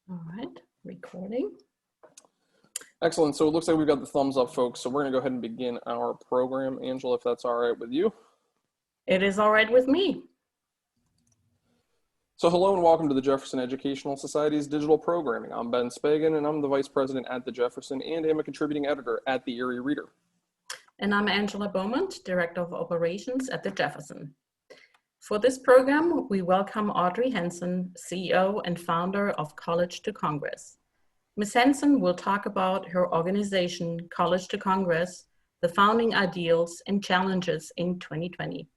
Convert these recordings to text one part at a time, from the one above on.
All right, recording. Excellent. So it looks like we've got the thumbs up, folks. So we're going to go ahead and begin our program. Angela, if that's all right with you. It is all right with me. So hello and welcome to the Jefferson Educational Society's digital programming. I'm Ben Spagan and I'm the Vice President at the Jefferson and am a contributing editor at the Erie Reader. And I'm Angela Beaumont, Director of Operations at the Jefferson. For this program, we welcome Audrey Henson, CEO and founder of College to Congress. Ms. Henson will talk about her organization, College to Congress, the founding ideals and challenges in 2020.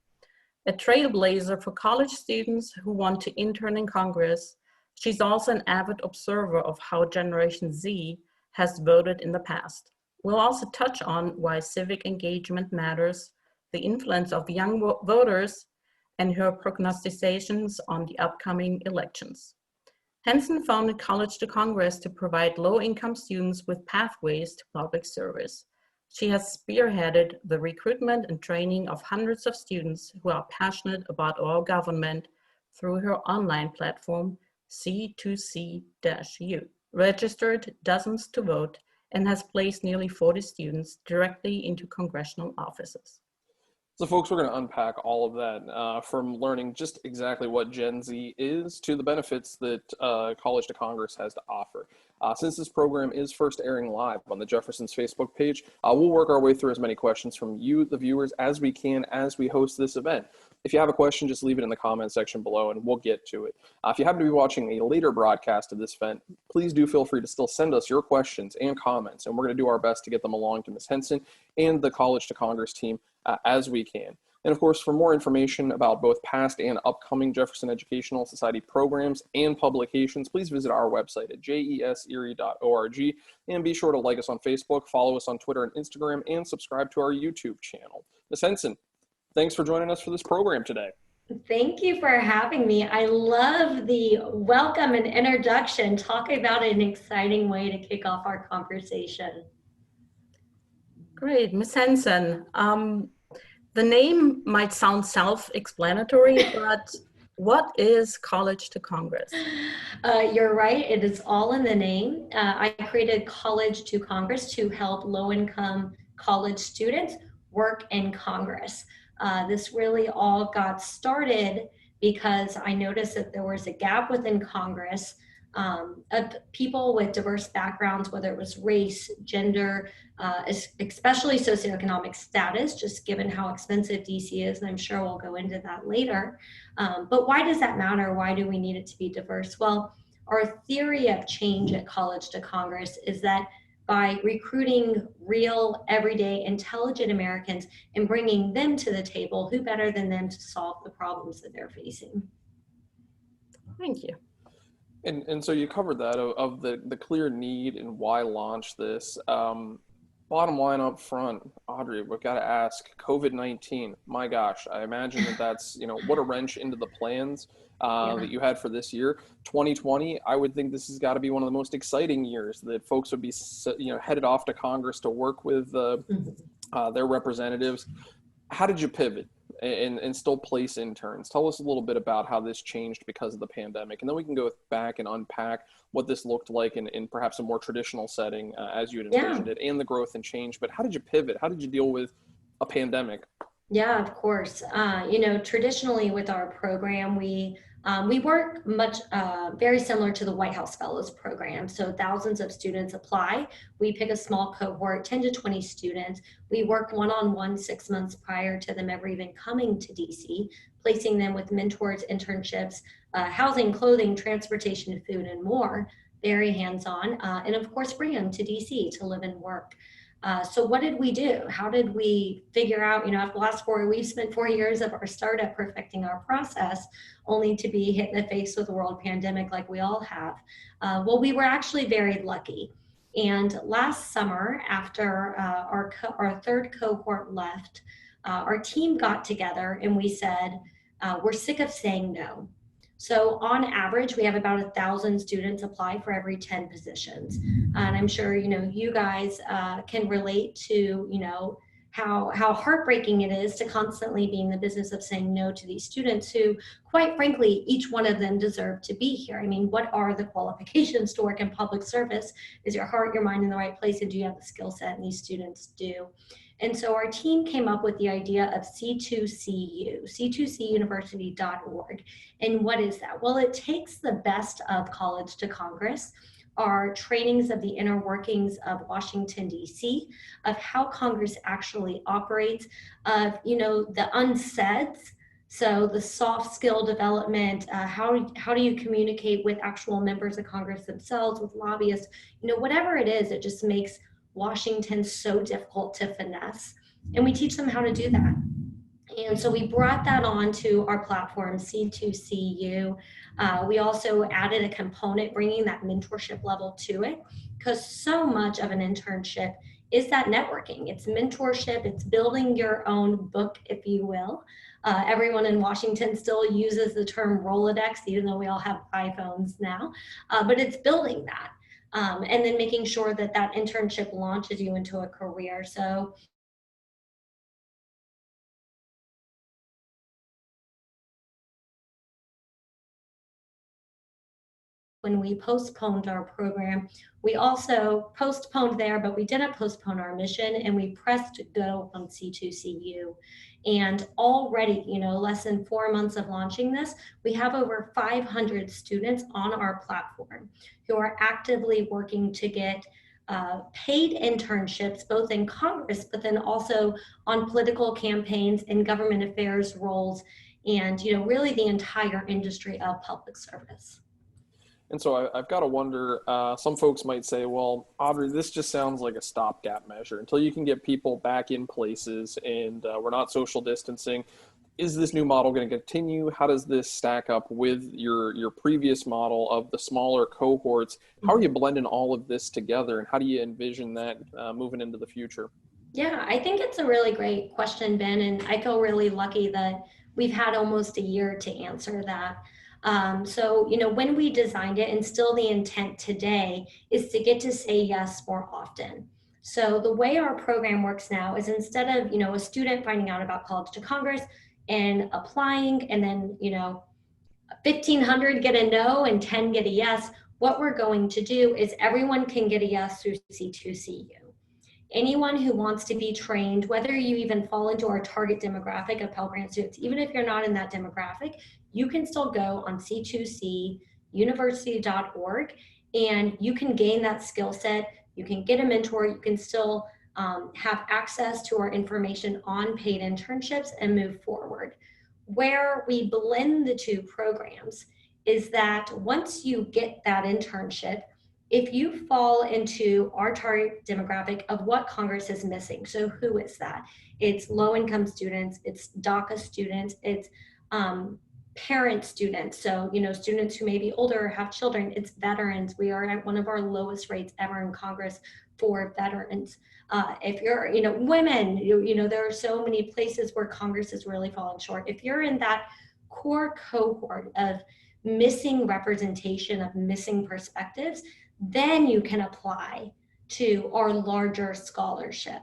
A trailblazer for college students who want to intern in Congress, she's also an avid observer of how Generation Z has voted in the past. We'll also touch on why civic engagement matters, the influence of young voters, and her prognostications on the upcoming elections. Henson founded College to Congress to provide low-income students with pathways to public service. She has spearheaded the recruitment and training of hundreds of students who are passionate about our government through her online platform, C2C-U, registered dozens to vote, and has placed nearly 40 students directly into congressional offices. So folks, we're going to unpack all of that from learning just exactly what Gen Z is to the benefits that College to Congress has to offer. Since this program is first airing live on the Jefferson's Facebook page, we'll work our way through as many questions from you, the viewers, as we can as we host this event. If you have a question, just leave it in the comment section below and we'll get to it. If you happen to be watching a later broadcast of this event, please do feel free to still send us your questions and comments, and we're going to do our best to get them along to Ms. Henson and the College to Congress team as we can. And of course, for more information about both past and upcoming Jefferson Educational Society programs and publications, please visit our website at jeserie.org, and be sure to like us on Facebook, follow us on Twitter and Instagram, and subscribe to our YouTube channel. Ms. Henson, thanks for joining us for this program today. Thank you for having me. I love the welcome and introduction. Talk about an exciting way to kick off our conversation. Great, Ms. Henson. The name might sound self-explanatory, but what is College to Congress? You're right, it is all in the name. I created College to Congress to help low-income college students work in Congress. This really all got started because I noticed that there was a gap within Congress of people with diverse backgrounds, whether it was race, gender, especially socioeconomic status, just given how expensive DC is, and I'm sure we'll go into that later. But why does that matter? Why do we need it to be diverse? Well, our theory of change at College to Congress is that by recruiting real, everyday, intelligent Americans and bringing them to the table, who better than them to solve the problems that they're facing? Thank you. And so you covered that of the clear need and why launch this. Bottom line up front, Audrey, we've got to ask, COVID-19, my gosh, I imagine that's, what a wrench into the plans that you had for this year. 2020, I would think this has got to be one of the most exciting years that folks would be, headed off to Congress to work with their representatives. How did you pivot and still place interns? Tell us a little bit about how this changed because of the pandemic, and then we can go back and unpack what this looked like in perhaps a more traditional setting as you had envisioned it, and the growth and change. But how did you pivot? How did you deal with a pandemic? Yeah, of course. Traditionally with our program, we work much very similar to the White House Fellows program. So thousands of students apply. We pick a small cohort, 10 to 20 students. We work one-on-one 6 months prior to them ever even coming to DC, placing them with mentors, internships, housing, clothing, transportation, food, and more. Very hands-on. And of course, bring them to DC to live and work. So what did we do? How did we figure out, after the last we've spent 4 years of our startup perfecting our process, only to be hit in the face with a world pandemic like we all have. Well, we were actually very lucky. And last summer, after our third cohort left, our team got together and we said, we're sick of saying no. So on average, we have about 1,000 students apply for every 10 positions. And I'm sure, you guys can relate to, how heartbreaking it is to constantly be in the business of saying no to these students who, quite frankly, each one of them deserve to be here. I mean, what are the qualifications to work in public service? Is your heart, your mind in the right place, and do you have the skill set? And these students do. And so our team came up with the idea of C2CU, c2cuniversity.org. And what is that? Well, it takes the best of College to Congress, our trainings of the inner workings of Washington, D.C., of how Congress actually operates, of, the unsaids. So the soft skill development, how do you communicate with actual members of Congress themselves, with lobbyists, whatever it is, it just makes Washington so difficult to finesse. And we teach them how to do that. And so we brought that on to our platform, C2CU. We also added a component bringing that mentorship level to it, because so much of an internship is that networking. It's mentorship, it's building your own book, if you will. Everyone in Washington still uses the term Rolodex, even though we all have iPhones now, but it's building that. And then making sure that that internship launches you into a career. So when we postponed our program, we also postponed there, but we didn't postpone our mission, and we pressed go on C2CU. And already, less than 4 months of launching this, we have over 500 students on our platform who are actively working to get paid internships, both in Congress, but then also on political campaigns and government affairs roles, and really the entire industry of public service. And so I've got to wonder, some folks might say, well, Audrey, this just sounds like a stopgap measure until you can get people back in places and we're not social distancing. Is this new model going to continue? How does this stack up with your previous model of the smaller cohorts? How are you blending all of this together, and how do you envision that moving into the future? Yeah, I think it's a really great question, Ben, and I feel really lucky that we've had almost a year to answer that. So, when we designed it, and still the intent today, is to get to say yes more often. So the way our program works now is, instead of, a student finding out about College to Congress and applying, and then, 1,500 get a no and 10 get a yes, what we're going to do is everyone can get a yes through C2CU. Anyone who wants to be trained, whether you even fall into our target demographic of Pell Grant students, even if you're not in that demographic, you can still go on c2cuniversity.org and you can gain that skill set. You can get a mentor. You can still have access to our information on paid internships and move forward. Where we blend the two programs is that once you get that internship, if you fall into our target demographic of what Congress is missing, so who is that? It's low-income students, it's DACA students, it's parent students, so students who may be older or have children, it's veterans. We are at one of our lowest rates ever in Congress for veterans. If you're, women, there are so many places where Congress is really falling short. If you're in that core cohort of missing representation, of missing perspectives, then you can apply to our larger scholarship.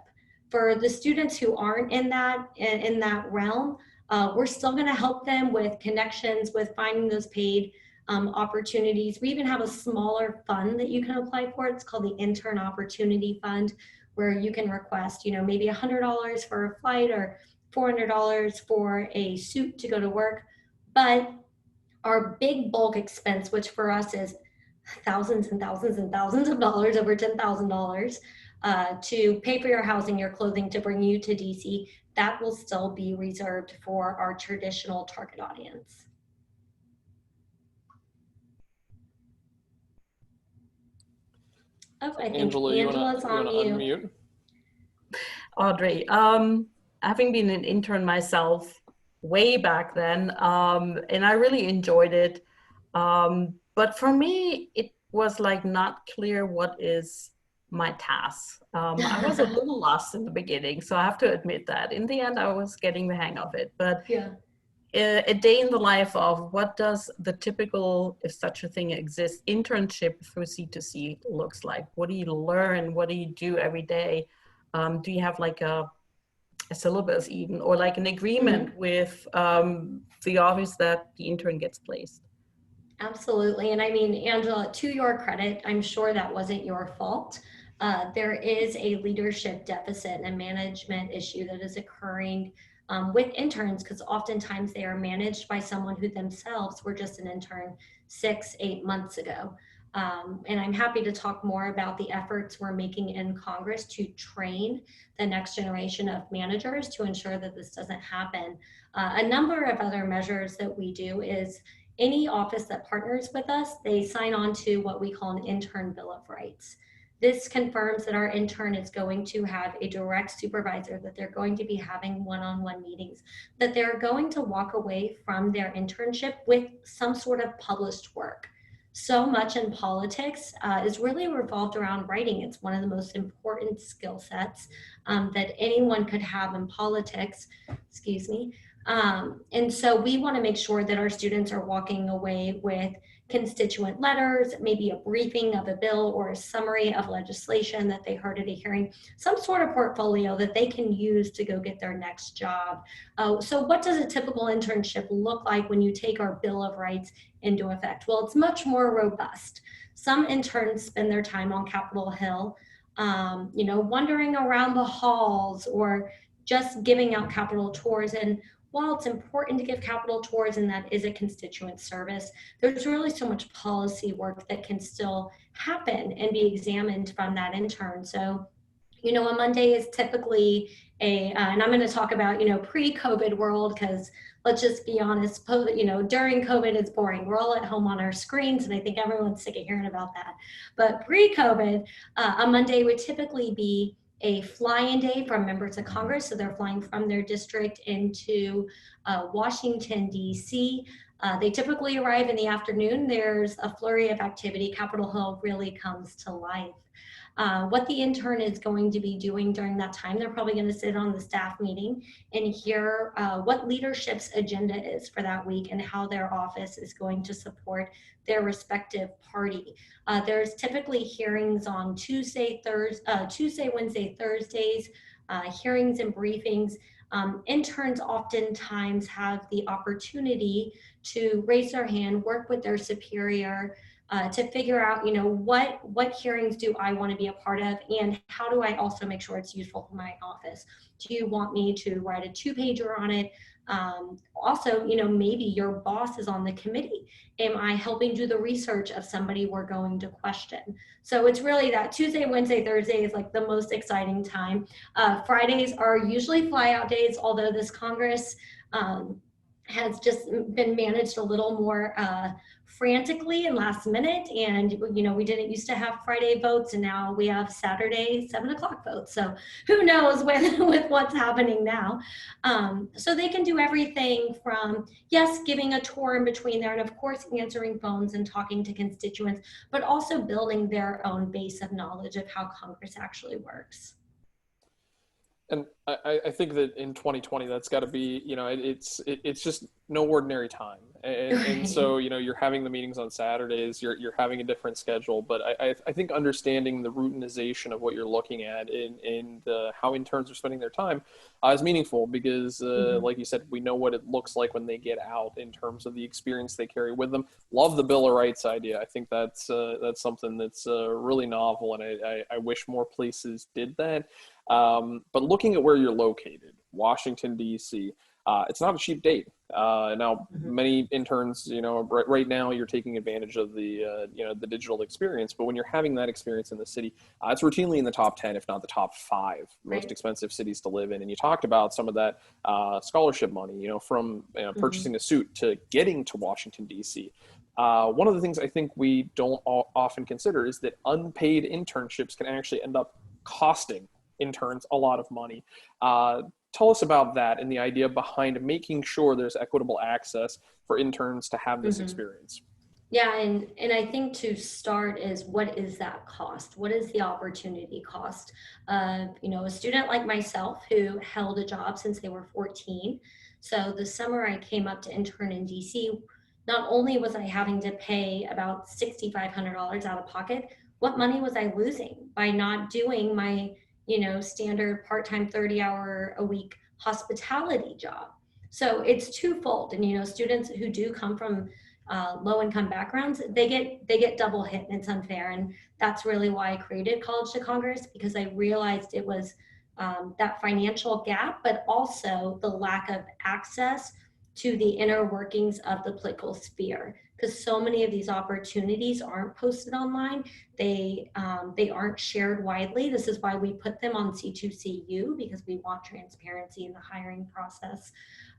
For the students who aren't in that realm, we're still going to help them with connections, with finding those paid opportunities. We even have a smaller fund that you can apply for. It's called the Intern Opportunity Fund, where you can request, maybe $100 for a flight or $400 for a suit to go to work. But our big bulk expense, which for us is thousands and thousands and thousands of dollars, over $10,000, to pay for your housing, your clothing, to bring you to DC, that will still be reserved for our traditional target audience. Oh, I think Angela, Angela's on mute. Unmute? Audrey, having been an intern myself way back then, and I really enjoyed it. But for me, it was like not clear what is my task. I was a little lost in the beginning, so I have to admit that. In the end, I was getting the hang of it. But yeah. A day in the life of what does the typical, if such a thing exists, internship through C2C looks like? What do you learn? What do you do every day? Do you have like a a syllabus even, or like an agreement with the office that the intern gets placed. Absolutely. And I mean, Angela, to your credit, I'm sure that wasn't your fault. There is a leadership deficit and a management issue that is occurring with interns, because oftentimes they are managed by someone who themselves were just an intern 6-8 months ago. And I'm happy to talk more about the efforts we're making in Congress to train the next generation of managers to ensure that this doesn't happen. A number of other measures that we do is any office that partners with us, they sign on to what we call an intern bill of rights. This confirms that our intern is going to have a direct supervisor, that they're going to be having one-on-one meetings, that they're going to walk away from their internship with some sort of published work. So much in politics is really revolved around writing. It's one of the most important skill sets that anyone could have in politics, excuse me. And so we want to make sure that our students are walking away with constituent letters, maybe a briefing of a bill or a summary of legislation that they heard at a hearing, some sort of portfolio that they can use to go get their next job. So what does a typical internship look like when you take our Bill of Rights into effect? Well, it's much more robust. Some interns spend their time on Capitol Hill, wandering around the halls or just giving out Capitol tours. And while it's important to give Capitol tours and that is a constituent service, there's really so much policy work that can still happen and be examined from that intern. So, a Monday is typically and I'm going to talk about, pre-COVID world, because let's just be honest, during COVID it's boring. We're all at home on our screens, and I think everyone's sick of hearing about that. But pre-COVID, a Monday would typically be a fly-in day from members of Congress. So they're flying from their district into Washington, D.C. They typically arrive in the afternoon. There's a flurry of activity. Capitol Hill really comes to life. What the intern is going to be doing during that time, they're probably going to sit on the staff meeting and hear what leadership's agenda is for that week and how their office is going to support their respective party. There's typically hearings on Tuesday, Wednesday, Thursdays, hearings and briefings. Interns oftentimes have the opportunity to raise their hand, work with their superior, to figure out, what hearings do I want to be a part of, and how do I also make sure it's useful for my office? Do you want me to write a 2-pager on it? Also, maybe your boss is on the committee. Am I helping do the research of somebody we're going to question? So it's really that Tuesday, Wednesday, Thursday is like the most exciting time. Fridays are usually fly out days, although this Congress has just been managed a little more frantically and last minute. And, we didn't used to have Friday votes, and now we have Saturday 7:00 votes. So who knows with what's happening now. So they can do everything from, yes, giving a tour in between there, and of course, answering phones and talking to constituents, but also building their own base of knowledge of how Congress actually works. And I think that in 2020, that's got to be, it's just no ordinary time. And so, you're having the meetings on Saturdays, you're having a different schedule. But I think understanding the routinization of what you're looking at and how interns are spending their time is meaningful, because like you said, we know what it looks like when they get out in terms of the experience they carry with them. Love the Bill of Rights idea. I think that's something that's really novel, and I wish more places did that. But looking at where you're located, Washington, D.C., it's not a cheap date. Now, many interns, right now you're taking advantage of the digital experience, but when you're having that experience in the city, it's routinely in the top 10, if not the top 5 most expensive cities to live in. And you talked about some of that scholarship money, from purchasing a suit to getting to Washington, D.C. One of the things I think we don't often consider is that unpaid internships can actually end up costing interns a lot of money. Tell us about that and the idea behind making sure there's equitable access for interns to have this experience. Yeah, and I think to start is, what is that cost? What is the opportunity cost? A student like myself who held a job since they were 14. So the summer I came up to intern in DC, not only was I having to pay about $6,500 out of pocket, what money was I losing by not doing my standard part-time 30-hour-a-week hospitality job. So it's twofold. And, students who do come from low-income backgrounds, they get double hit, and it's unfair. And that's really why I created College to Congress, because I realized it was that financial gap, but also the lack of access to the inner workings of the political sphere, because so many of these opportunities aren't posted online. They aren't shared widely. This is why we put them on C2CU, because we want transparency in the hiring process.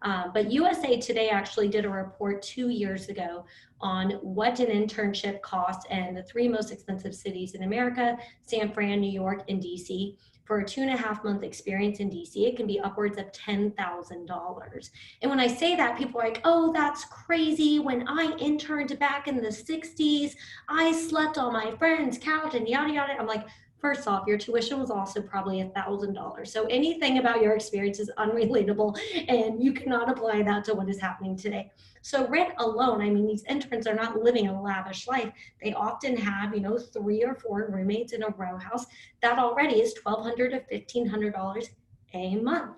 But USA Today actually did a report 2 years ago on what an internship costs in the 3 most expensive cities in America: San Fran, New York, and DC. For a 2.5-month experience in DC, it can be upwards of $10,000. And when I say that, people are like, oh, that's crazy. When I interned back in the 60s, I slept on my friend's couch and yada, yada. I'm like, first off, your tuition was also probably $1,000. So anything about your experience is unrelatable, and you cannot apply that to what is happening today. So rent alone, I mean, these interns are not living a lavish life. They often have, 3 or 4 roommates in a row house. That already is $1,200 to $1,500 a month.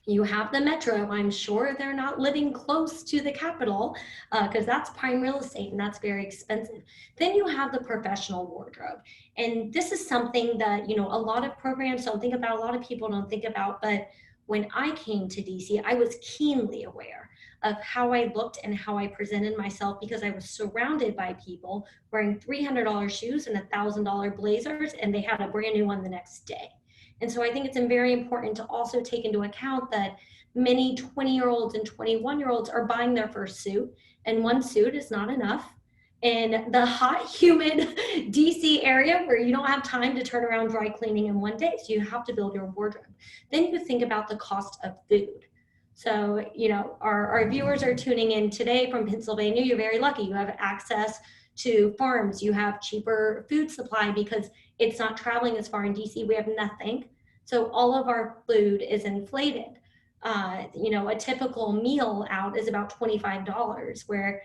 You have the metro. I'm sure they're not living close to the capital, because that's prime real estate and that's very expensive. Then you have the professional wardrobe. And this is something that, a lot of programs don't think about, a lot of people don't think about. But when I came to DC, I was keenly aware of how I looked and how I presented myself, because I was surrounded by people wearing $300 shoes and $1,000 blazers, and they had a brand new one the next day. And so I think it's very important to also take into account that many 20-year-olds and 21-year-olds are buying their first suit, and one suit is not enough. In the hot, humid DC area, where you don't have time to turn around dry cleaning in one day, so you have to build your wardrobe. Then you think about the cost of food. So, our viewers are tuning in today from Pennsylvania. You're very lucky. You have access to farms. You have cheaper food supply because it's not traveling as far. In DC, we have nothing. So all of our food is inflated. A typical meal out is about $25, where,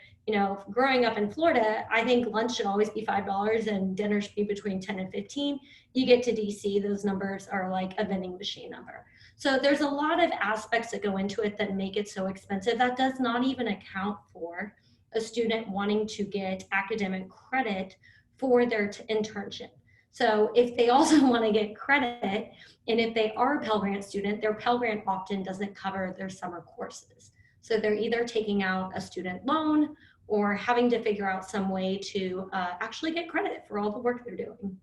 growing up in Florida, I think lunch should always be $5 and dinner should be between 10 and 15. You get to DC, those numbers are like a vending machine number. So there's a lot of aspects that go into it that make it so expensive. That does not even account for a student wanting to get academic credit for their internship. So if they also want to get credit, and if they are a Pell Grant student, their Pell Grant often doesn't cover their summer courses. So they're either taking out a student loan or having to figure out some way to actually get credit for all the work they're doing.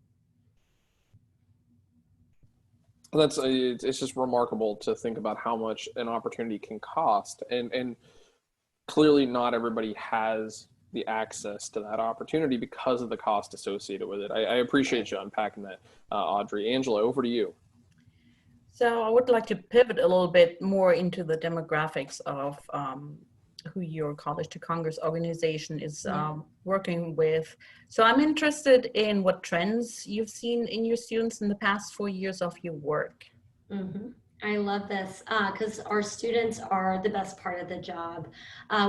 It's just remarkable to think about how much an opportunity can cost, and clearly not everybody has the access to that opportunity because of the cost associated with it. I appreciate you unpacking that, Audrey. Angela, over to you. So I would like to pivot a little bit more into the demographics of who your College to Congress organization is working with. So I'm interested in what trends you've seen in your students in the past 4 years of your work. Mm-hmm. I love this because our students are the best part of the job.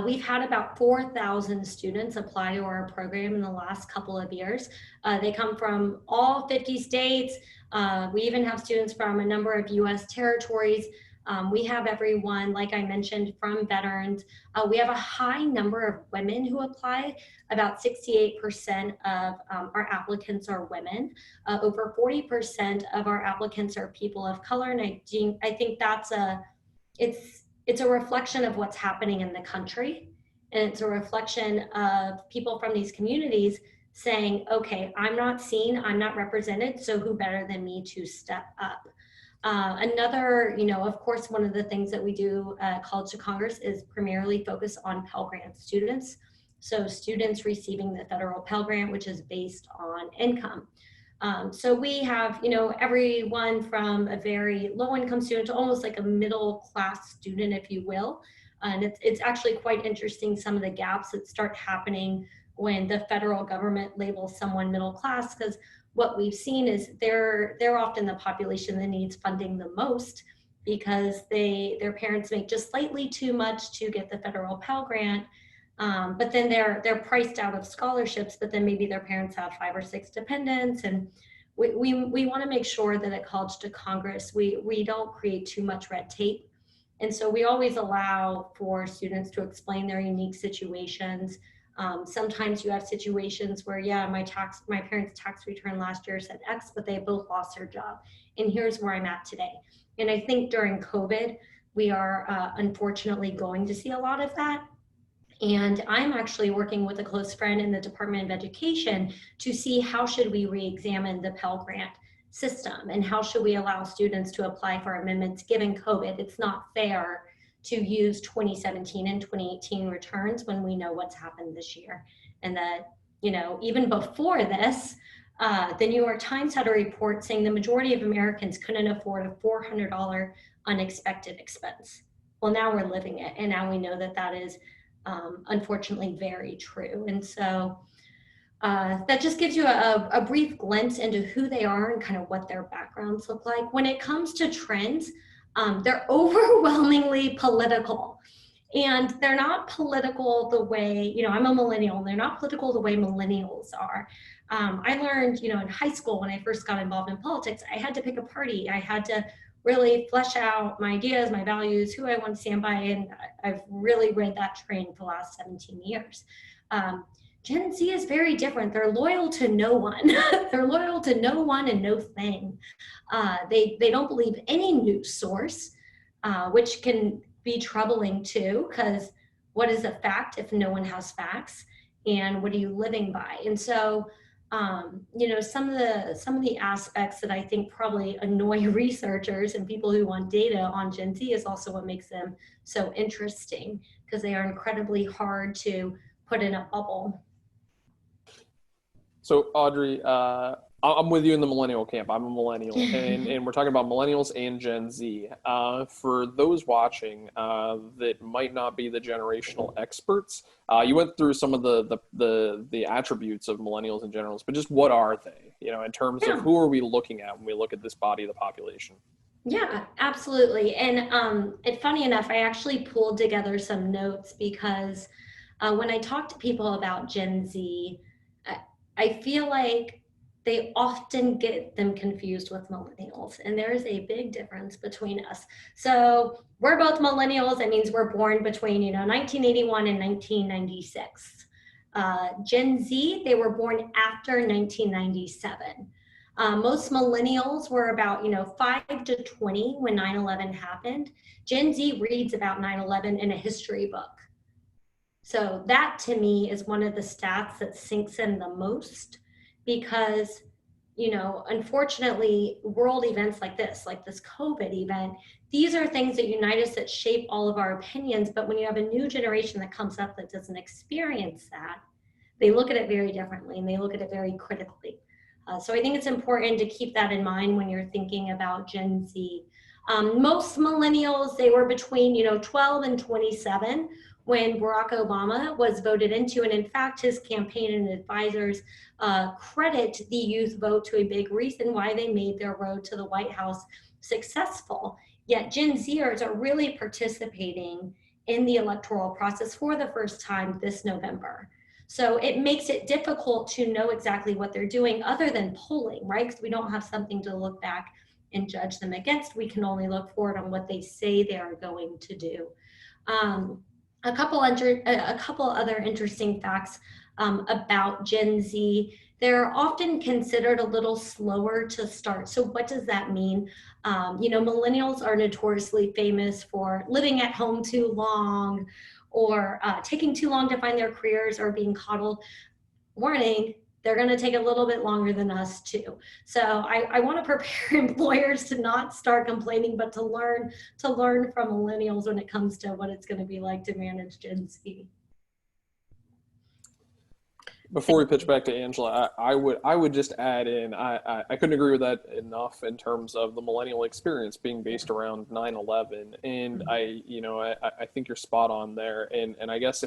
We've had about 4,000 students apply to our program in the last couple of years. They come from all 50 states. We even have students from a number of US territories. We have everyone, like I mentioned, from veterans. We have a high number of women who apply. About 68% of our applicants are women. Over 40% of our applicants are people of color, and I think that's it's a reflection of what's happening in the country, and it's a reflection of people from these communities saying, okay, I'm not seen, I'm not represented, so who better than me to step up? Another, of course, one of the things that we do at College to Congress is primarily focus on Pell Grant students. So students receiving the federal Pell Grant, which is based on income. So we have, everyone from a very low income student to almost like a middle class student, if you will. And it's actually quite interesting, some of the gaps that start happening when the federal government labels someone middle class, because what we've seen is they're often the population that needs funding the most, because their parents make just slightly too much to get the federal Pell Grant, but then they're priced out of scholarships, but then maybe their parents have 5 or 6 dependents. And we want to make sure that at College to Congress, we don't create too much red tape. And so we always allow for students to explain their unique situations. Sometimes you have situations where, yeah, my parents' tax return last year said X, but they both lost their job. And here's where I'm at today. And I think during COVID, we are unfortunately going to see a lot of that. And I'm actually working with a close friend in the Department of Education to see how should we re-examine the Pell Grant system and how should we allow students to apply for amendments given COVID. It's not fair to use 2017 and 2018 returns when we know what's happened this year. And that, you know, even before this, the New York Times had a report saying the majority of Americans couldn't afford a $400 unexpected expense. Well, now we're living it, and now we know that that is unfortunately very true. And so that just gives you a brief glimpse into who they are and kind of what their backgrounds look like. When it comes to trends, they're overwhelmingly political. And they're not political the way, you know, I'm a millennial, and they're not political the way millennials are. I learned, you know, in high school when I first got involved in politics, I had to pick a party. I had to really flesh out my ideas, my values, who I want to stand by, and I've really read that train for the last 17 years. Gen Z is very different. They're loyal to no one. They're loyal to no one and no thing. They don't believe any news source, which can be troubling too, because what is a fact if no one has facts, and what are you living by? And so, you know, some of the aspects that I think probably annoy researchers and people who want data on Gen Z is also what makes them so interesting, because they are incredibly hard to put in a bubble. So Audrey, I'm with you in the millennial camp. I'm a millennial, and we're talking about millennials and Gen Z. For those watching that might not be the generational experts, you went through some of the attributes of millennials and generals, but just what are they? You know, in terms of who are we looking at when we look at this body of the population? Yeah, absolutely. And funny enough, I actually pulled together some notes because when I talk to people about Gen Z, I feel like they often get them confused with millennials, and there is a big difference between us. So we're both millennials. That means we're born between, you know, 1981 and 1996. Gen Z, they were born after 1997. Most millennials were about, you know, 5 to 20 when 9/11 happened. Gen Z reads about 9/11 in a history book. So that to me is one of the stats that sinks in the most, because, you know, unfortunately, world events like this COVID event, these are things that unite us, that shape all of our opinions. But when you have a new generation that comes up that doesn't experience that, they look at it very differently, and they look at it very critically. So I think it's important to keep that in mind when you're thinking about Gen Z. Most millennials, they were between, you know, 12 and 27 when Barack Obama was voted into. And in fact, his campaign and advisors credit the youth vote to a big reason why they made their road to the White House successful. Yet Gen Zers are really participating in the electoral process for the first time this November. So it makes it difficult to know exactly what they're doing other than polling, right? Because we don't have something to look back and judge them against. We can only look forward on what they say they are going to do. A couple other interesting facts about Gen Z. They're often considered a little slower to start. So what does that mean? You know, millennials are notoriously famous for living at home too long, or taking too long to find their careers, or being coddled. Warning, they're going to take a little bit longer than us too. So I want to prepare employers to not start complaining, but to learn from millennials when it comes to what it's going to be like to manage Gen Z. Before we pitch back to Angela, I would just add in, I couldn't agree with that enough in terms of the millennial experience being based around 9/11. And I think you're spot on there. And I guess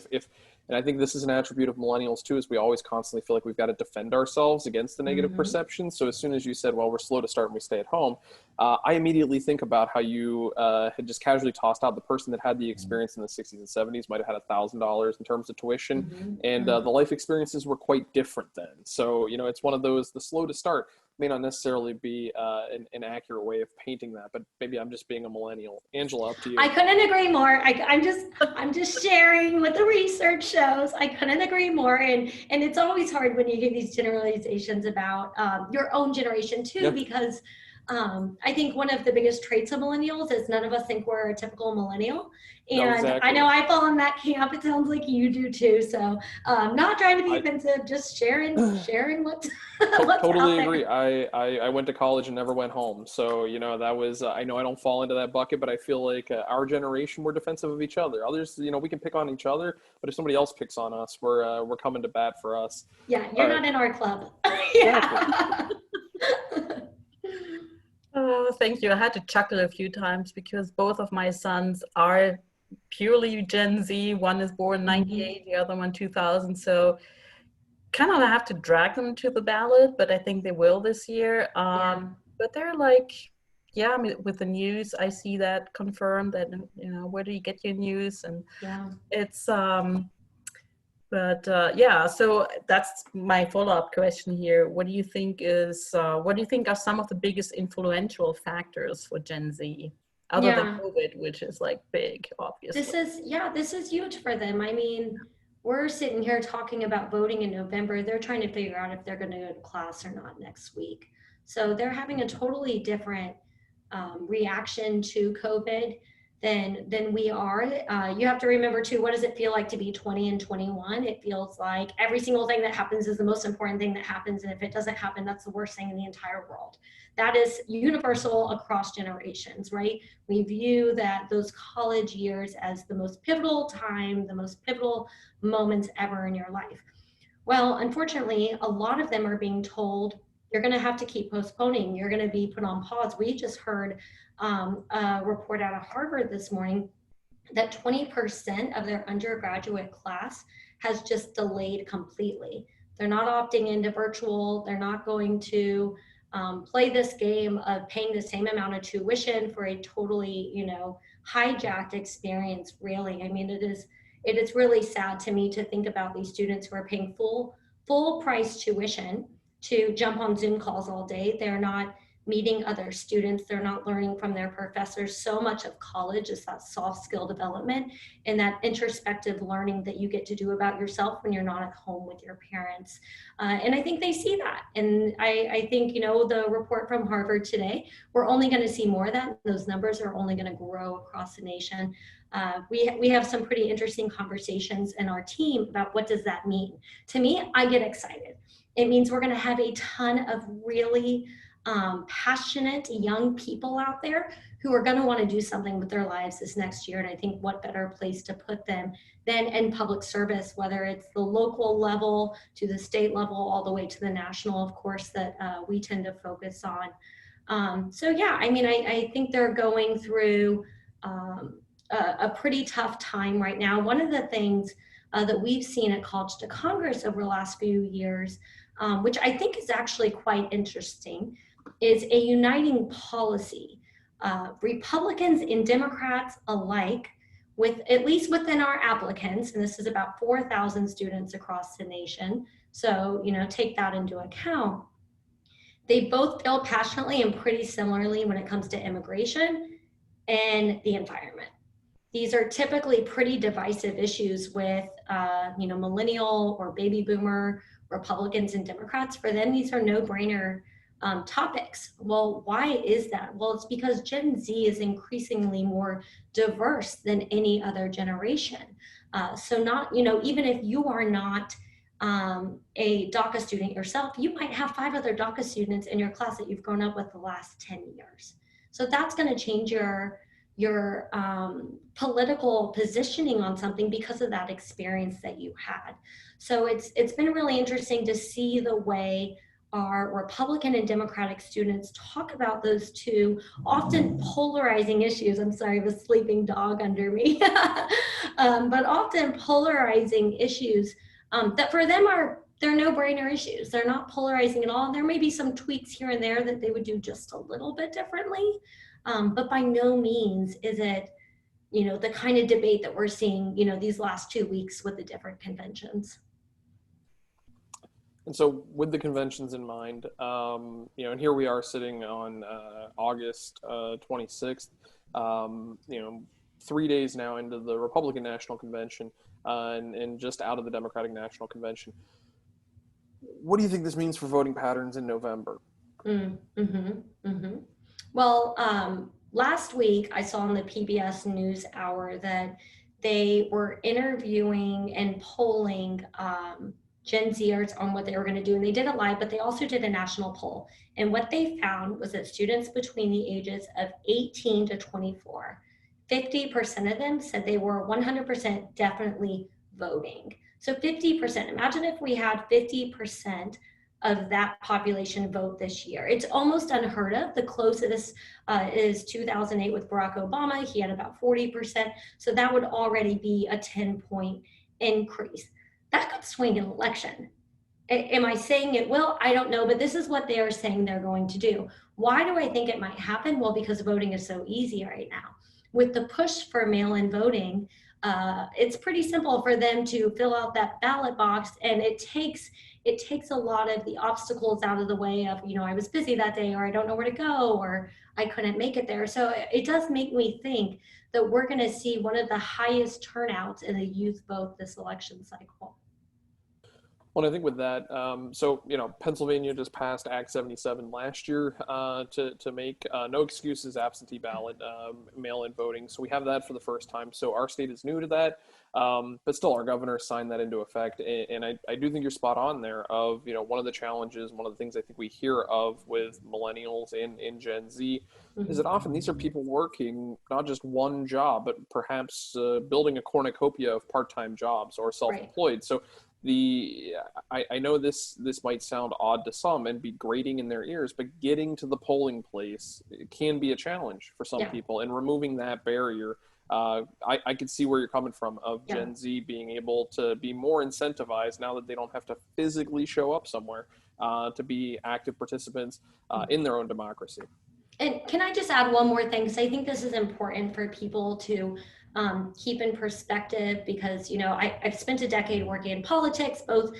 and I think this is an attribute of millennials too, is we always constantly feel like we've got to defend ourselves against the negative perception. So as soon as you said, well, we're slow to start and we stay at home, I immediately think about how you had just casually tossed out the person that had the experience in the 60s and 70s might have had $1,000 in terms of tuition, and the life experiences were quite different then. So, you know, it's one of those, the slow to start. may not necessarily be an accurate way of painting that, but maybe I'm just being a millennial. Angela, up to you. I couldn't agree more. I'm just sharing what the research shows. I couldn't agree more. And it's always hard when you hear these generalizations about your own generation too, because I think one of the biggest traits of millennials is none of us think we're a typical millennial. And No, exactly. I know I fall in that camp. It sounds like you do too. So not trying to be offensive, just sharing what's totally out agree. there. I went to college and never went home. So, you know, that was, I know I don't fall into that bucket, but I feel like our generation, we're defensive of each other. Others, you know, we can pick on each other, but if somebody else picks on us, we're coming to bat for us. Yeah, you're not in our club. Yeah. Oh, thank you. I had to chuckle a few times because both of my sons are purely Gen Z. One is born 98, the other one 2000. So kind of have to drag them to the ballot, but I think they will this year. But they're like, yeah, I mean, with the news, I see that confirmed that, you know, where do you get your news? And it's, yeah, so that's my follow-up question here. What do you think are some of the biggest influential factors for Gen Z, other than COVID, which is like big, obviously? This is huge for them. I mean, we're sitting here talking about voting in November. They're trying to figure out if they're going to go to class or not next week. So they're having a totally different reaction to COVID than we are. You have to remember too, what does it feel like to be 20 and 21? It feels like every single thing that happens is the most important thing that happens. And if it doesn't happen, that's the worst thing in the entire world. That is universal across generations, right? We view that those college years as the most pivotal time, the most pivotal moments ever in your life. Well, unfortunately, a lot of them are being told, you're going to have to keep postponing. You're going to be put on pause. We just heard a report out of Harvard this morning that 20% of their undergraduate class has just delayed completely. They're not opting into virtual. They're not going to play this game of paying the same amount of tuition for a totally, you know, hijacked experience, really. I mean, it is really sad to me to think about these students who are paying full price tuition to jump on Zoom calls all day. They're not meeting other students. They're not learning from their professors. So much of college is that soft skill development and that introspective learning that you get to do about yourself when you're not at home with your parents. And I think they see that. And I think, you know, the report from Harvard today, we're only going to see more of that. Those numbers are only going to grow across the nation. We have some pretty interesting conversations in our team about what does that mean. To me, I get excited. It means we're going to have a ton of really passionate young people out there who are going to want to do something with their lives this next year. And I think what better place to put them than in public service, whether it's the local level to the state level, all the way to the national, of course, that we tend to focus on. So yeah, I mean, I think they're going through a pretty tough time right now. One of the things that we've seen at College to Congress over the last few years, which I think is actually quite interesting, is a uniting policy. Republicans and Democrats alike, with at least within our applicants, and this is about 4,000 students across the nation, so you know, take that into account. They both feel passionately and pretty similarly when it comes to immigration and the environment. These are typically pretty divisive issues with, you know, millennial or baby boomer Republicans and Democrats. For them, these are no-brainer topics. Well, why is that? Well, it's because Gen Z is increasingly more diverse than any other generation. So not, you know, even if you are not a DACA student yourself, you might have 5 other DACA students in your class that you've grown up with the last 10 years. So that's going to change your political positioning on something because of that experience that you had. So it's been really interesting to see the way our Republican and Democratic students talk about those two often polarizing issues. I'm sorry, I have a sleeping dog under me. But often polarizing issues that for them they're no-brainer issues. They're not polarizing at all. There may be some tweaks here and there that they would do just a little bit differently. But by no means is it, you know, the kind of debate that we're seeing, you know, these last 2 weeks with the different conventions. And so with the conventions in mind, and here we are sitting on August 26th, 3 days now into the Republican National Convention and just out of the Democratic National Convention. What do you think this means for voting patterns in November? Well, last week I saw on the PBS NewsHour that they were interviewing and polling Gen Zers on what they were going to do. And they did it live, but they also did a national poll. And what they found was that students between the ages of 18 to 24, 50% of them said they were 100% definitely voting. So 50%, imagine if we had 50% of that population vote this year. It's almost unheard of. The closest is 2008 with Barack Obama. He had about 40%. So that would already be a 10-point increase. That could swing an election. Am I saying it will? I don't know, but this is what they are saying they're going to do. Why do I think it might happen? Well, because voting is so easy right now. With the push for mail-in voting, it's pretty simple for them to fill out that ballot box, and it takes a lot of the obstacles out of the way of, I was busy that day, or I don't know where to go, or I couldn't make it there. So it does make me think that we're going to see one of the highest turnouts in the youth vote this election cycle. Well, I think with that, Pennsylvania just passed Act 77 last year to make no excuses absentee ballot mail-in voting. So we have that for the first time. So our state is new to that, but still our governor signed that into effect. And I do think you're spot on there of, one of the challenges, one of the things I think we hear of with millennials and Gen Z is that often these are people working not just one job, but perhaps building a cornucopia of part-time jobs or self-employed. Right. So I know this might sound odd to some and be grating in their ears, but getting to the polling place can be a challenge for some people, and removing that barrier. I could see where you're coming from of Gen Z being able to be more incentivized now that they don't have to physically show up somewhere to be active participants in their own democracy. And can I just add one more thing? Because I think this is important for people to keep in perspective, because, I've spent a decade working in politics, both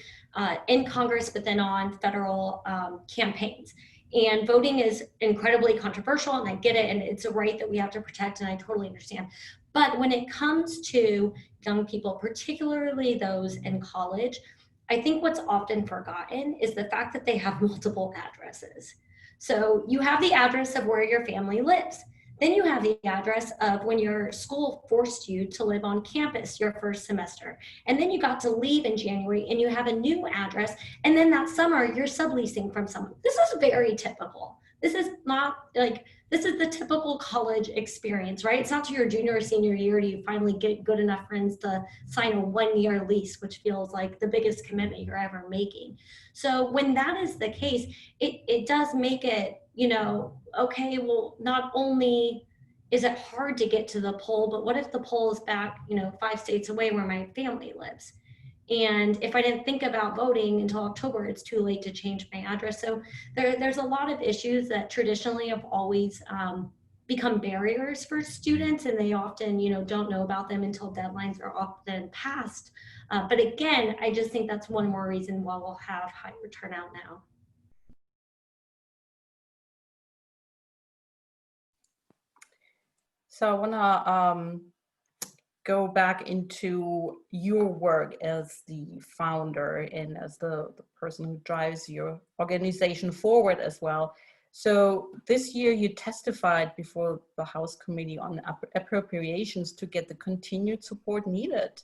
in Congress, but then on federal campaigns. And voting is incredibly controversial, and I get it, and it's a right that we have to protect, and I totally understand. But when it comes to young people, particularly those in college, I think what's often forgotten is the fact that they have multiple addresses. So you have the address of where your family lives. Then you have the address of when your school forced you to live on campus your first semester. And then you got to leave in January and you have a new address. And then that summer you're subleasing from someone. This is very typical. This is not this is the typical college experience, right? It's not to your junior or senior year do you finally get good enough friends to sign a 1-year lease, which feels like the biggest commitment you're ever making. So when that is the case, it does make it, okay, well, not only is it hard to get to the poll, but what if the poll is back, 5 states away where my family lives? And if I didn't think about voting until October, it's too late to change my address. So there's a lot of issues that traditionally have always become barriers for students, and they often, don't know about them until deadlines are often passed. But again, I just think that's one more reason why we'll have higher turnout now. So I want to go back into your work as the founder and as the person who drives your organization forward as well. So this year you testified before the House Committee on Appropriations to get the continued support needed.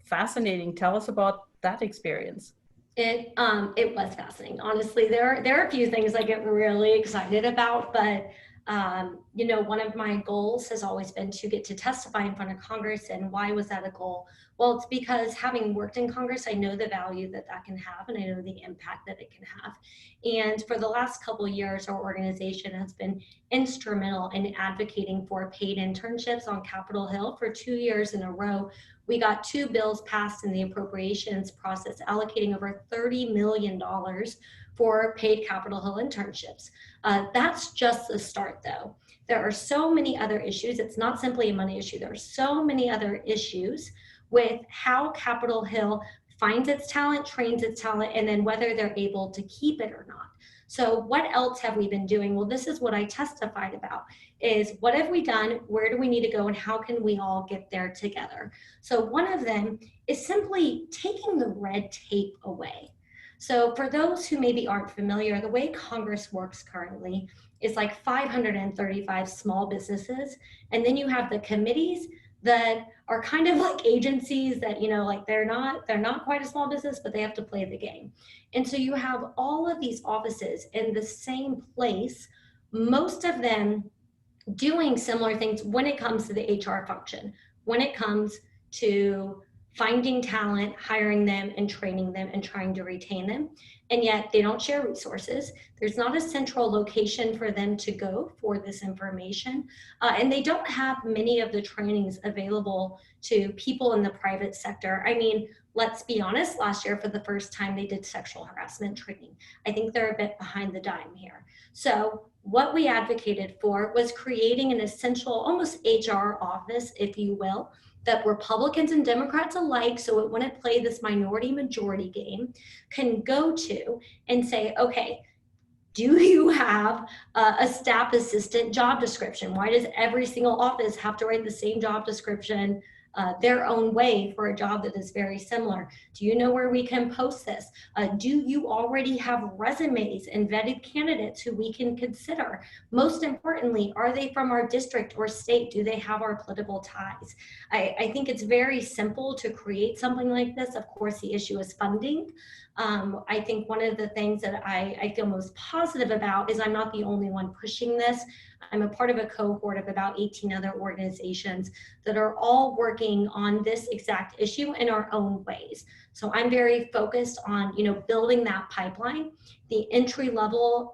Fascinating. Tell us about that experience. It was fascinating. Honestly, there are a few things I get really excited about, but one of my goals has always been to get to testify in front of Congress. And why was that a goal? Well, it's because having worked in Congress, I know the value that can have, and I know the impact that it can have. And for the last couple of years, our organization has been instrumental in advocating for paid internships on Capitol Hill. For 2 years in a row, we got 2 bills passed in the appropriations process, allocating over $30 million for paid Capitol Hill internships. That's just the start, though. There are so many other issues. It's not simply a money issue. There are so many other issues with how Capitol Hill finds its talent, trains its talent, and then whether they're able to keep it or not. So what else have we been doing? Well, this is what I testified about, is what have we done? Where do we need to go? And how can we all get there together? So one of them is simply taking the red tape away. So for those who maybe aren't familiar, the way Congress works currently is like 535 small businesses. And then you have the committees that are kind of like agencies that, you know, like they're not quite a small business, but they have to play the game. And so you have all of these offices in the same place, most of them doing similar things when it comes to the HR function, when it comes to finding talent, hiring them and training them and trying to retain them. And yet they don't share resources. There's not a central location for them to go for this information. And they don't have many of the trainings available to people in the private sector. I mean, let's be honest, last year for the first time they did sexual harassment training. I think they're a bit behind the dime here. So what we advocated for was creating an essential, almost HR office, if you will, that Republicans and Democrats alike, so it wouldn't play this minority majority game, can go to and say, okay, do you have a staff assistant job description? Why does every single office have to write the same job description their own way for a job that is very similar? Do you know where we can post this? Do you already have resumes and vetted candidates who we can consider? Most importantly, are they from our district or state? Do they have our political ties? I think it's very simple to create something like this. Of course, the issue is funding. I think one of the things that I feel most positive about is I'm not the only one pushing this. I'm a part of a cohort of about 18 other organizations that are all working on this exact issue in our own ways. So I'm very focused on, you know, building that pipeline, the entry level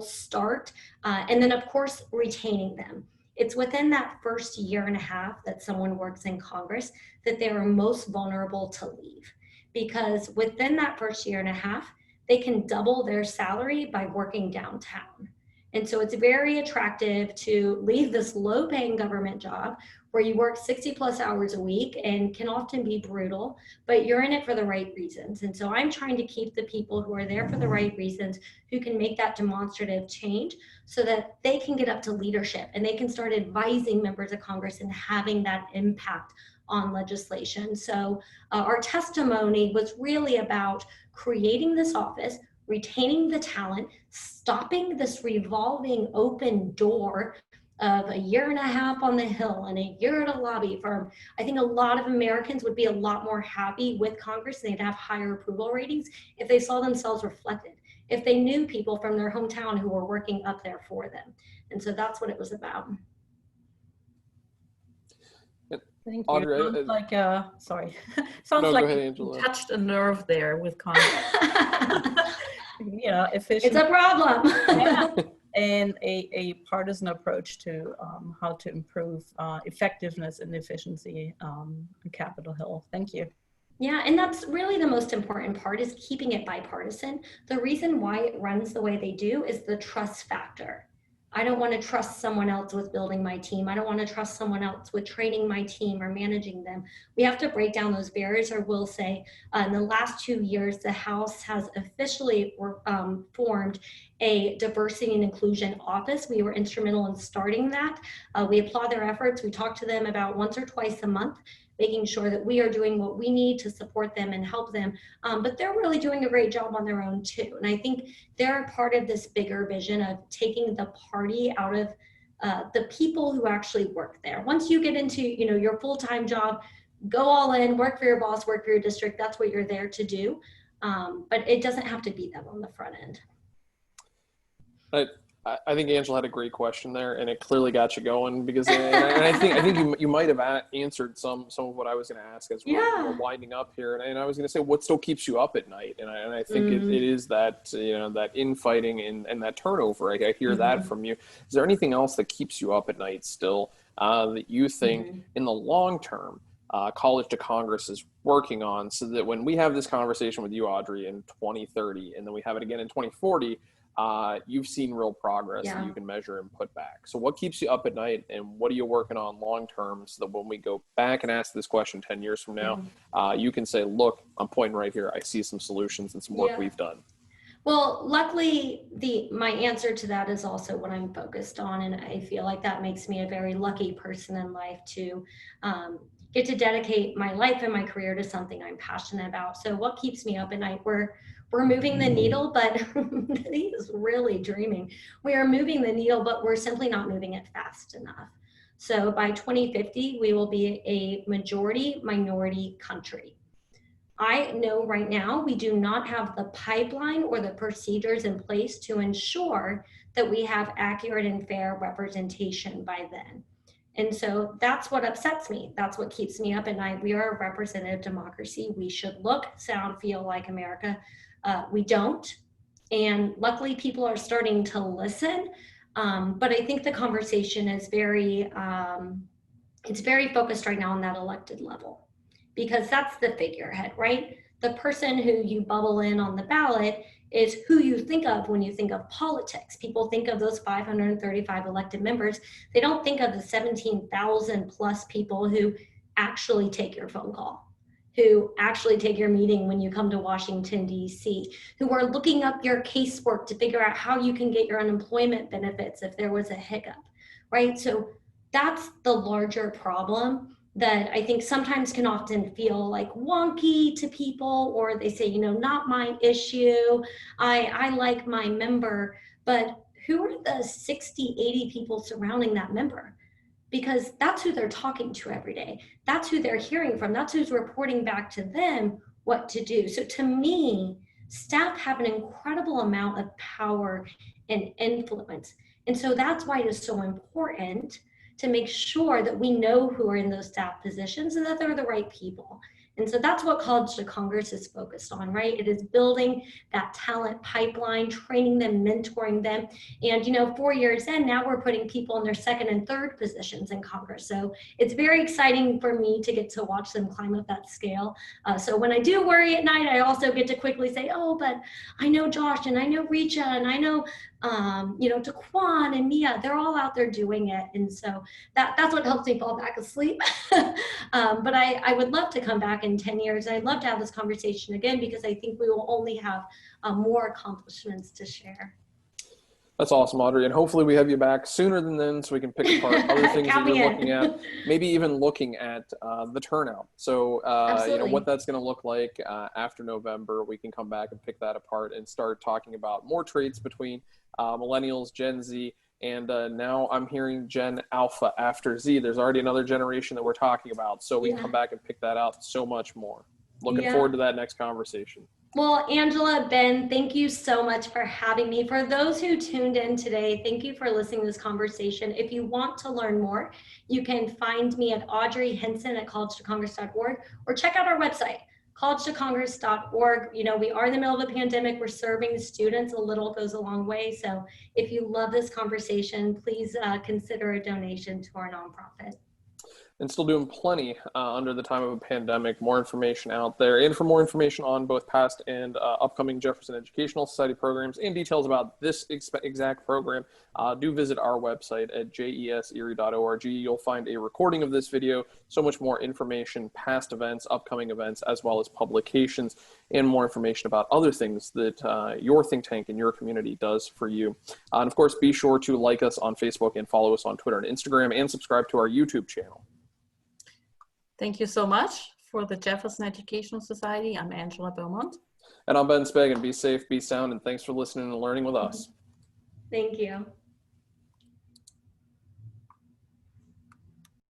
start, and then of course retaining them. It's within that first year and a half that someone works in Congress that they are most vulnerable to leave, because within that first year and a half, they can double their salary by working downtown. And so it's very attractive to leave this low paying government job where you work 60 plus hours a week and can often be brutal, but you're in it for the right reasons. And so I'm trying to keep the people who are there for the right reasons, who can make that demonstrative change so that they can get up to leadership and they can start advising members of Congress and having that impact on legislation. So our testimony was really about creating this office, retaining the talent, stopping this revolving open door of a year and a half on the Hill and a year at a lobby firm. I think a lot of Americans would be a lot more happy with Congress. They'd have higher approval ratings if they saw themselves reflected, if they knew people from their hometown who were working up there for them. And so that's what it was about. Thank you. Audrey, sounds like sorry. No, Sounds like go ahead, you Angela. touched a nerve there with Congress. Yeah, efficient. It's a problem. Yeah. And a partisan approach to how to improve effectiveness and efficiency on Capitol Hill. Thank you. Yeah, and that's really the most important part, is keeping it bipartisan. The reason why it runs the way they do is the trust factor. I don't want to trust someone else with building my team. I don't want to trust someone else with training my team or managing them. We have to break down those barriers. Or we'll say in the last 2 years, the House has officially formed a diversity and inclusion office. We were instrumental in starting that. We applaud their efforts. We talk to them about once or twice a month, making sure that we are doing what we need to support them and help them. But they're really doing a great job on their own too. And I think they're part of this bigger vision of taking the party out of the people who actually work there. Once you get into, you know, your full-time job, go all in, work for your boss, work for your district. That's what you're there to do. But it doesn't have to be them on the front end. I think Angela had a great question there, and it clearly got you going, because and I think you might have answered some of what I was going to ask as we're winding up here, and I was going to say, what still keeps you up at night? And I think it is that, you know, that infighting and that turnover. I hear that from you. Is there anything else that keeps you up at night still that you think in the long term College to Congress is working on, so that when we have this conversation with you, Audrey, in 2030, and then we have it again in 2040, you've seen real progress that you can measure and put back. So what keeps you up at night, and what are you working on long term, so that when we go back and ask this question 10 years from now, you can say, look, I'm pointing right here. I see some solutions and some work we've done. Well, luckily, my answer to that is also what I'm focused on, and I feel like that makes me a very lucky person in life to get to dedicate my life and my career to something I'm passionate about. So what keeps me up at night? We're moving the needle, but he is really dreaming. We are moving the needle, but we're simply not moving it fast enough. So by 2050, we will be a majority minority country. I know right now we do not have the pipeline or the procedures in place to ensure that we have accurate and fair representation by then. And so that's what upsets me. That's what keeps me up at night. We are a representative democracy. We should look, sound, feel like America. We don't. And luckily people are starting to listen. But I think the conversation is it's very focused right now on that elected level, because that's the figurehead, right? The person who you bubble in on the ballot is who you think of when you think of politics. People think of those 535 elected members. They don't think of the 17,000 plus people who actually take your phone call, who actually take your meeting when you come to Washington, D.C., who are looking up your casework to figure out how you can get your unemployment benefits if there was a hiccup, right? So that's the larger problem that I think sometimes can often feel like wonky to people, or they say, you know, not my issue. I like my member, but who are the 60, 80 people surrounding that member? Because that's who they're talking to every day. That's who they're hearing from. That's who's reporting back to them what to do. So to me, staff have an incredible amount of power and influence. And so that's why it is so important to make sure that we know who are in those staff positions and that they're the right people. And so that's what College to Congress is focused on, right? It is building that talent pipeline, training them, mentoring them. And, you know, 4 years in, now we're putting people in their second and third positions in Congress. So it's very exciting for me to get to watch them climb up that scale. So when I do worry at night, I also get to quickly say, oh, but I know Josh and I know Richa and I know you know, Daquan and Mia, they're all out there doing it. And so that's what helps me fall back asleep. But I would love to come back in 10 years. I'd love to have this conversation again, because I think we will only have more accomplishments to share. That's awesome, Audrey. And hopefully we have you back sooner than then, so we can pick apart other things that you're looking at, maybe even looking at the turnout. So, you know, what that's going to look like after November. We can come back and pick that apart and start talking about more traits between millennials, Gen Z, and now I'm hearing Gen Alpha after Z. There's already another generation that we're talking about. So we can come back and pick that out so much more. Looking forward to that next conversation. Well, Angela, Ben, thank you so much for having me. For those who tuned in today, thank you for listening to this conversation. If you want to learn more, you can find me at Audrey Henson at collegetocongress.org, or check out our website, collegetocongress.org. You know, we are in the middle of a pandemic. We're serving students. A little goes a long way. So if you love this conversation, please consider a donation to our nonprofit. And still doing plenty under the time of a pandemic. More information out there. And for more information on both past and upcoming Jefferson Educational Society programs and details about this exact program, do visit our website at jeserie.org. You'll find a recording of this video, so much more information, past events, upcoming events, as well as publications, and more information about other things that your think tank and your community does for you. And of course, be sure to like us on Facebook and follow us on Twitter and Instagram, and subscribe to our YouTube channel. Thank you so much. For the Jefferson Educational Society, I'm Angela Beaumont. And I'm Ben Spagan. Be safe, be sound, and thanks for listening and learning with us. Thank you.